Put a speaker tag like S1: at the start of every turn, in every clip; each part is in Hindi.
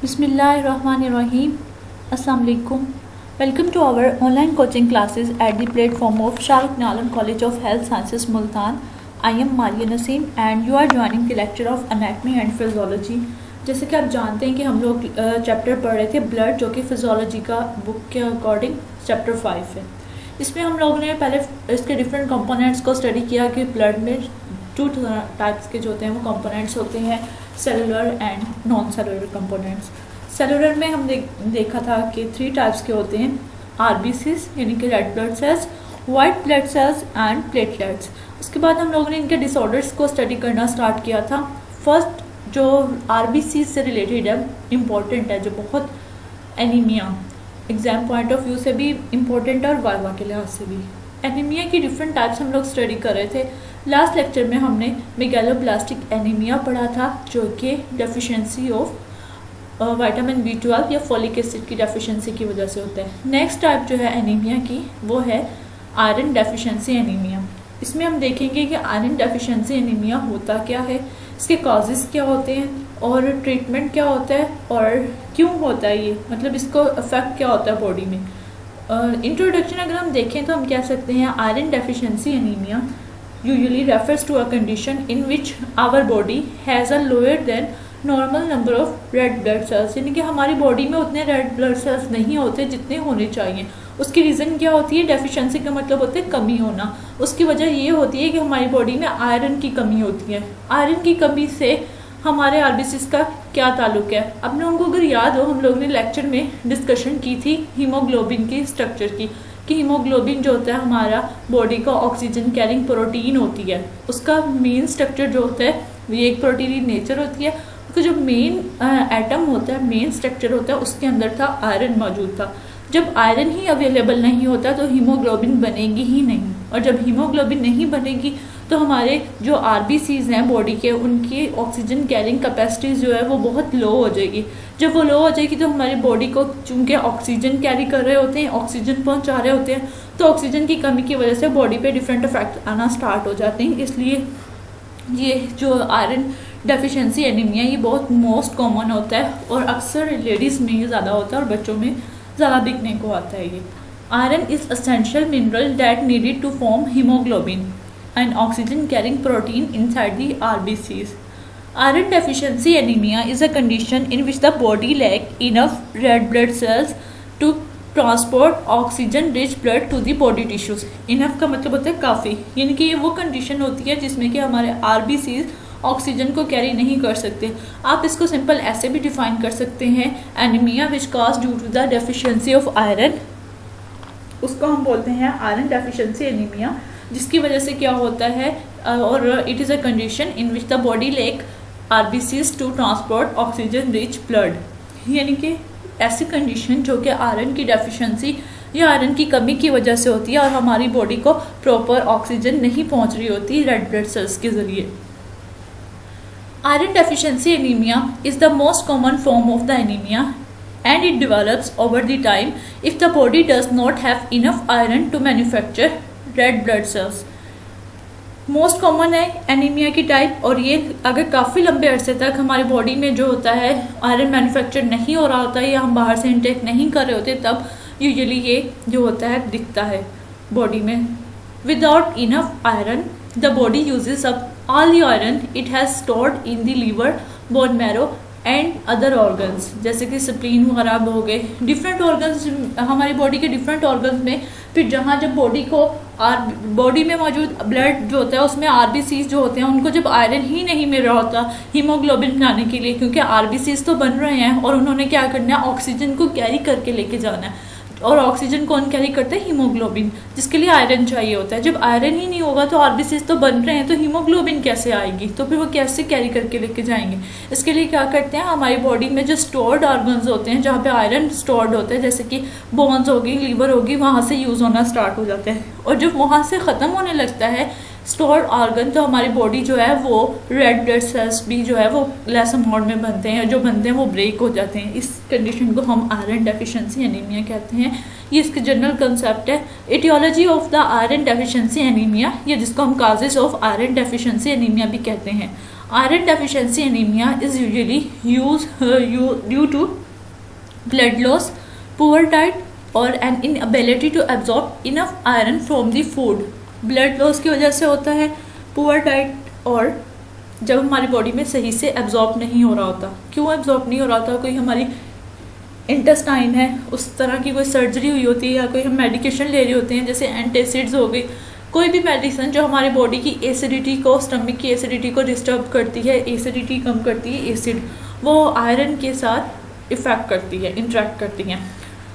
S1: Bismillahirrahmanirrahim. Assalamu alaikum. Welcome to our online coaching classes at the platform of Shah Alam College of Health Sciences Multan. I am Maria Naseem and you are joining the lecture of Anatomy and Physiology. जैसे कि आप जानते हैं कि हम लोग चैप्टर पढ़ रहे थे ब्लड, जो कि फिजियोलॉजी का बुक के अकॉर्डिंग चैप्टर 5 है। इसमें हम लोगों ने पहले इसके डिफरेंट कंपोनेंट्स को स्टडी किया कि ब्लड में 2 टाइप्स के जो होते हैं वो कंपोनेंट्स होते हैं, cellular and non cellular components. Cellular में हम देखा था कि 3 टाइप्स के होते हैं, आरबीसीज यानी कि red blood sales, white blood cells and platelets. उसके बाद हम लोगों ने इनके डिसऑर्डर्स को स्टडी करना स्टार्ट किया था। फर्स्ट जो आरबीसी से रिलेटेड है, इम्पॉर्टेंट है, जो बहुत anaemia exam point of view से भी इम्पोर्टेंट है और वाइवा के लिहाज से भी। एनीमिया की डिफरेंट टाइप्स हम लोग स्टडी कर रहे थे। लास्ट लेक्चर में हमने मेगालोब्लास्टिक एनीमिया पढ़ा था, जो कि डेफिशिएंसी ऑफ विटामिन B12 या फोलिक एसिड की डेफिशिएंसी की वजह से होता है। नेक्स्ट टाइप जो है एनीमिया की वो है आयरन डेफिशिएंसी एनीमिया। इसमें हम देखेंगे कि आयरन डेफिशिएंसी एनीमिया होता क्या है, इसके कॉजेज़ क्या होते हैं और ट्रीटमेंट क्या होता है और क्यों होता है ये, मतलब इसको इफेक्ट क्या होता है बॉडी में। इंट्रोडक्शन अगर हम देखें तो हम कह सकते हैं iron deficiency anaemia usually refers to a condition in which our body has a lower than normal number of red blood cells, यानी कि हमारी बॉडी में उतने रेड ब्लड सेल्स नहीं होते जितने होने चाहिए। उसकी रीज़न क्या होती है, डेफिशिएंसी का मतलब होता है कमी होना। उसकी वजह ये होती है कि हमारी बॉडी में आयरन की कमी होती है। आयरन की कमी से हमारे आरबीसीज का क्या ताल्लुक है, अपने उनको अगर याद हो, हम लोगों ने लेक्चर में डिस्कशन की थी हीमोग्लोबिन की स्ट्रक्चर की, कि हीमोग्लोबिन जो होता है हमारा बॉडी का ऑक्सीजन कैरिंग प्रोटीन होती है। उसका मेन स्ट्रक्चर जो होता है ये एक प्रोटीन नेचर होती है। उसका जो मेन एटम होता है, मेन स्ट्रक्चर होता है, उसके अंदर था आयरन मौजूद था। जब आयरन ही अवेलेबल नहीं होता तो हीमोग्लोबिन बनेगी ही नहीं, और जब हीमोग्लोबिन नहीं बनेगी तो हमारे जो आरबीसीज हैं बॉडी के, उनकी ऑक्सीजन कैरिंग कैपेसिटी जो है वो बहुत लो हो जाएगी। जब वो लो हो जाएगी तो हमारी बॉडी को चूँकि ऑक्सीजन कैरी कर रहे होते हैं, ऑक्सीजन पहुंचा रहे होते हैं, तो ऑक्सीजन की कमी की वजह से बॉडी पे डिफरेंट इफेक्ट आना स्टार्ट हो जाते हैं। इसलिए ये जो आयरन डेफिशिएंसी एनीमिया ये बहुत मोस्ट कॉमन होता है और अक्सर लेडीज़ में ये ज़्यादा होता है और बच्चों में ज़्यादा दिखने को आता है। ये iron is essential mineral that needed to form haemoglobin and oxygen carrying protein inside the RBCs. Iron deficiency anemia is a condition in which the body lacks enough red blood cells to transport oxygen rich blood to the body tissues. Enough का मतलब होता है काफ़ी, यानी कि ये वो कंडीशन होती है जिसमें कि हमारे RBCs ऑक्सीजन को कैरी नहीं कर सकते। आप इसको सिंपल ऐसे भी डिफाइन कर सकते हैं, anaemia which cause due to the deficiency of iron, उसको हम बोलते हैं आयरन डेफिशिएंसी एनीमिया, जिसकी वजह से क्या होता है, और it is a condition in which the body lack RBCs to transport oxygen rich blood, यानी कि ऐसी कंडीशन जो कि आयरन की डेफिशिएंसी या आयरन की कमी की वजह से होती है और हमारी बॉडी को प्रॉपर ऑक्सीजन नहीं पहुंच रही होती रेड ब्लड सेल्स के ज़रिए। Iron deficiency anaemia is the most common form of the anaemia and it develops over the time if the body does not have enough iron to manufacture red blood cells. Most common है एनीमिया की टाइप, और ये अगर काफ़ी लंबे अरसे तक हमारी बॉडी में जो होता है आयरन मैन्युफैक्चर नहीं हो रहा होता है या हम बाहर से इंटेक नहीं कर रहे होते, तब यूजुअली ये जो होता है दिखता है बॉडी में। Without enough iron the body uses up all the iron it has stored in the liver, bone marrow and other organs, जैसे कि स्प्लीन वगैरह हो गए, डिफरेंट ऑर्गन्स हमारी बॉडी के डिफरेंट ऑर्गन्स में। फिर जहाँ जब बॉडी को बॉडी में मौजूद ब्लड जो होता है उसमें आरबीसीज जो होते हैं उनको जब आयरन ही नहीं मिल रहा होता हीमोग्लोबिन बनाने के लिए, क्योंकि आरबीसीज तो बन रहे हैं और उन्होंने क्या करना है, ऑक्सीजन को कैरी करके लेके जाना है, और ऑक्सीजन कौन कैरी करता है, हीमोग्लोबिन, जिसके लिए आयरन चाहिए होता है। जब आयरन ही नहीं होगा तो आरबीसीज तो बन रहे हैं तो हीमोग्लोबिन कैसे आएगी, तो फिर वो कैसे कैरी करके लेके जाएंगे। इसके लिए क्या करते हैं, हमारी बॉडी में जो स्टोर्ड ऑर्गन्स होते हैं जहाँ पे आयरन स्टोर्ड होता है, जैसे कि बोन्स होगी, लीवर होगी, वहाँ से यूज़ होना स्टार्ट हो जाता है, और जब वहाँ से ख़त्म होने लगता है स्टोर्ड ऑर्गन तो हमारी बॉडी जो है वो रेड ब्लड सेल्स भी जो है वो लेस अमाउंट में बनते हैं, जो बनते हैं वो ब्रेक हो जाते हैं। इस कंडीशन को हम आयरन डेफिशिएंसी एनीमिया कहते हैं। ये इसका जनरल कंसेप्ट है। Aetiology of the iron deficiency anaemia, ये जिसको हम causes of iron deficiency anaemia भी कहते हैं। Iron deficiency anemia is usually due to blood loss, poor diet or an inability to absorb enough iron from the food. Blood loss की वजह से होता है, पुअर डाइट, और जब हमारी बॉडी में सही से एब्जॉर्ब नहीं हो रहा होता. क्यों एब्जॉर्ब नहीं हो रहा होता? कोई हमारी इंटेस्टाइन है, उस तरह की कोई सर्जरी हुई होती है, या कोई हम मेडिकेशन ले रहे होते हैं जैसे एंटासिड्स हो गई, कोई भी मेडिसिन जो हमारे बॉडी की एसिडिटी को, स्टमक की एसिडिटी को डिस्टर्ब करती है, एसिडिटी कम करती है, एसिड, वो आयरन के साथ इफ़ेक्ट करती है, इंटरेक्ट करती हैं.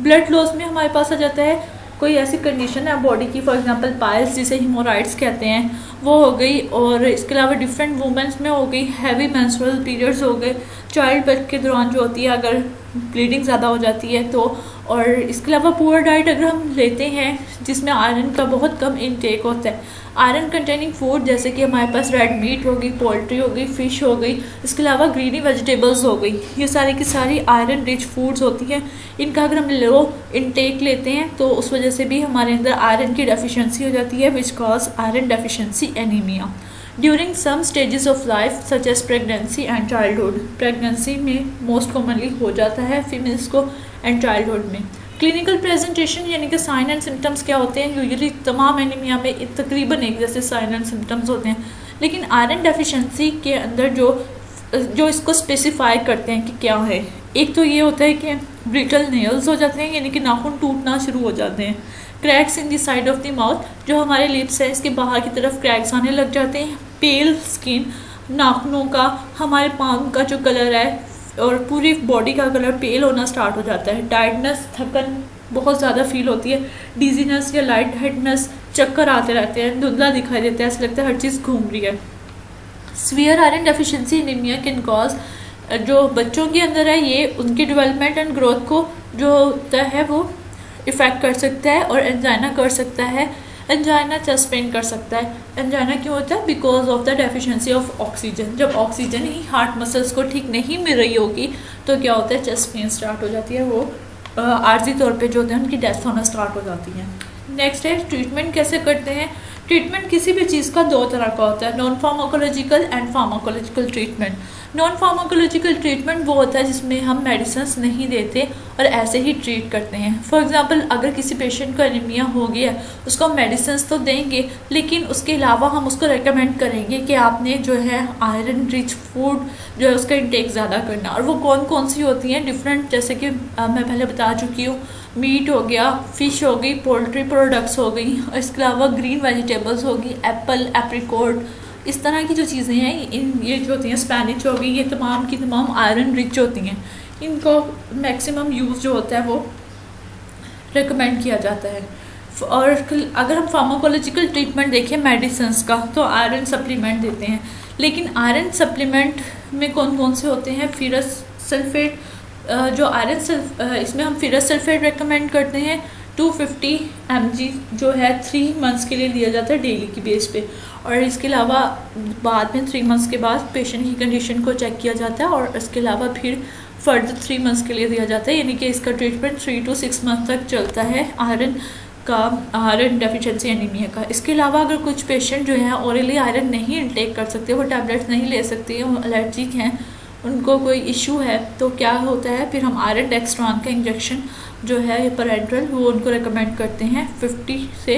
S1: ब्लड लॉस में हमारे पास आ जाता है कोई ऐसी कंडीशन है बॉडी की, फॉर एग्जांपल पाइल्स जिसे हीमोराइड्स कहते हैं, वो हो गई, और इसके अलावा डिफरेंट वुमेंस में हो गई, हैवी मेंस्ट्रुअल पीरियड्स हो गए, चाइल्ड बर्थ के दौरान जो होती है अगर ब्लीडिंग ज़्यादा हो जाती है तो, और इसके अलावा पुअर डाइट अगर हम लेते हैं जिसमें आयरन का बहुत कम इनटेक होता है. आयरन कंटेनिंग फूड जैसे कि हमारे पास रेड मीट हो गई, पोल्ट्री हो गई, फ़िश हो गई, इसके अलावा ग्रीनी वेजिटेबल्स हो गई, ये सारी की सारी आयरन रिच फूड्स होती हैं. इनका अगर हम लो इनटेक लेते हैं तो उस वजह से भी हमारे अंदर आयरन की डेफिशिएंसी हो जाती है, which cause iron deficiency anaemia. During some stages of life such as pregnancy and childhood, pregnancy में मोस्ट कॉमनली हो जाता है फीमेल्स को, एंड चाइल्डहुड में. क्लिनिकल प्रेजेंटेशन यानी कि साइन एंड सिम्टम्स क्या होते हैं? यूजुअली तमाम एनीमिया में तकरीबन एक जैसे साइन एंड सिम्टम्स होते हैं, लेकिन आयरन डेफिशिएंसी के अंदर जो इसको स्पेसिफाई करते हैं कि क्या है, एक तो ये होता है कि ब्रिटल नेल्स हो जाते हैं, यानी कि नाखून टूटना शुरू हो जाते हैं. Cracks in the side of the mouth, जो हमारे लिप्स है इसके बाहर की तरफ क्रैक्स आने लग जाते हैं. पेल स्किन, नाखूनों का, हमारे पाम का जो कलर है और पूरी बॉडी का कलर पेल होना स्टार्ट हो जाता है. टायर्डनेस, थकन बहुत ज़्यादा फील होती है. डिजीनेस या लाइट हेडनेस, चक्कर आते रहते हैं, धुंधला दिखाई देता है, ऐसा लगता है हर चीज़ घूम रही है. Severe iron deficiency anaemia can cause, जो बच्चों के अंदर है ये उनके डेवलपमेंट एंड ग्रोथ को जो होता है वो इफ़ेक्ट कर सकता है, और एंजाइना कर सकता है. एंजाइना चेस्ट पेन कर सकता है. एंजाइना क्यों होता है? Because of the deficiency of oxygen. जब ऑक्सीजन ही हार्ट मसल्स को ठीक नहीं मिल रही होगी तो क्या होता है? चेस्ट पेन स्टार्ट हो जाती है, वो आर्जी तौर पे जो होते हैं उनकी डेथ होना स्टार्ट हो जाती है. नेक्स्ट है ट्रीटमेंट कैसे करते हैं. ट्रीटमेंट किसी भी चीज़ का दो तरह का होता है, non pharmacological and pharmacological treatment. Non pharmacological treatment वो होता है जिसमें हम मेडिसिन्स नहीं देते और ऐसे ही ट्रीट करते हैं. फॉर एग्जांपल अगर किसी पेशेंट को एनीमिया हो गया, उसको हम मेडिसिन्स तो देंगे, लेकिन उसके अलावा हम उसको रेकमेंड करेंगे कि आपने जो है आयरन रिच फूड जो है उसका इंटेक ज़्यादा करना. और वो कौन कौन सी होती हैं डिफरेंट, जैसे कि मैं पहले बता चुकी हूँ, मीट हो गया, फ़िश हो गई, पोल्ट्री प्रोडक्ट्स हो गई, और इसके अलावा ग्रीन वेजिटेबल्स होगी, एप्पल, एप्रिकॉट, इस तरह की जो चीज़ें हैं, ये जो होती हैं, स्पैनिच हो गई, ये तमाम की तमाम आयरन रिच होती हैं. इनको मैक्सिमम यूज़ जो होता है वो रिकमेंड किया जाता है. और अगर हम फार्माकोलॉजिकल ट्रीटमेंट देखें मेडिसिन्स का, तो आयरन सप्लीमेंट देते हैं. लेकिन आयरन सप्लीमेंट में कौन कौन से होते हैं? फेरस सल्फेट, जो आयरन इसमें हम फेरस सल्फेट रेकमेंड करते हैं. 250 mg जो है 3 मंथ्स के लिए लिया जाता है डेली की बेस पे. और इसके अलावा बाद में 3 मंथ्स के बाद पेशेंट की कंडीशन को चेक किया जाता है, और इसके अलावा फिर फर्दर 3 मंथ्स के लिए दिया जाता है, यानी कि इसका ट्रीटमेंट 3 to 6 मंथ तक चलता है आयरन डेफिशिएंसी एनीमिया का. इसके अलावा अगर कुछ पेशेंट जो है ओरली आयरन नहीं इंटेक कर सकते, वो टैबलेट्स नहीं ले सकते, वो एलर्जिक हैं, उनको कोई इशू है, तो क्या होता है फिर हम आयरन डेक्स्ट्रॉन का इंजेक्शन जो है ये पेरेंट्रल, वो उनको रेकमेंड करते हैं. 50 से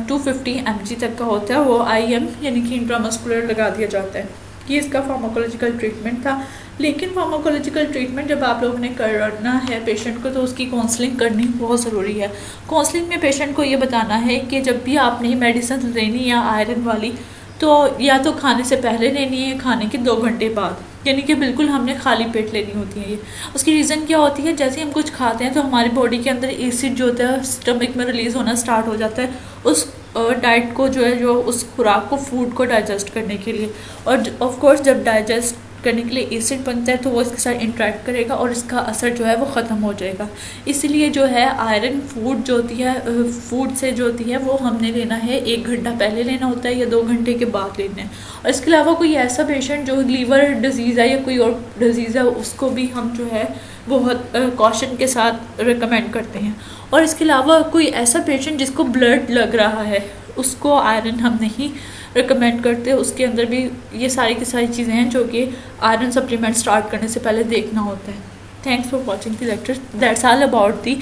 S1: 250 mg तक का होता है, वो IM यानी कि इंट्रामस्कुलर लगा दिया जाता है. ये इसका फार्माकोलॉजिकल ट्रीटमेंट था. लेकिन फार्माकोलॉजिकल ट्रीटमेंट जब आप लोगों ने करना है पेशेंट को, तो उसकी काउंसलिंग करनी बहुत ज़रूरी है. काउंसलिंग में पेशेंट को ये बताना है कि जब भी आपने मेडिसिन लेनी है आयरन वाली, तो या तो खाने से पहले लेनी है, खाने के 2 घंटे बाद, यानी कि बिल्कुल हमने खाली पेट लेनी होती है. ये उसकी रीज़न क्या होती है? जैसे हम कुछ खाते हैं तो हमारी बॉडी के अंदर एसिड जो होता है स्टमक में रिलीज़ होना स्टार्ट हो जाता है, उस डाइट को जो है, जो उस खुराक को, फूड को डाइजेस्ट करने के लिए. और ऑफ कोर्स जब डाइजेस्ट करने के लिए एसिड बनता है तो वो इसके साथ इंटरेक्ट करेगा और इसका असर जो है वो ख़त्म हो जाएगा. इसलिए जो है आयरन फूड जो होती है, फूड से जो होती है वो हमने लेना है 1 घंटा पहले लेना होता है या 2 घंटे के बाद लेना है. और इसके अलावा कोई ऐसा पेशेंट जो लीवर डिजीज़ है या कोई और डिजीज़ है, उसको भी हम जो है बहुत कॉशन के साथ रिकमेंड करते हैं. और इसके अलावा कोई ऐसा पेशेंट जिसको ब्लड लग रहा है, उसको आयरन हम नहीं रिकमेंड करते हैं उसके अंदर भी ये सारी की सारी चीज़ें हैं जो कि आयरन सप्लीमेंट स्टार्ट करने से पहले देखना होता है। Thanks for watching the lecture. That's all about the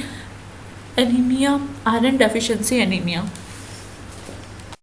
S1: anaemia, iron deficiency anaemia.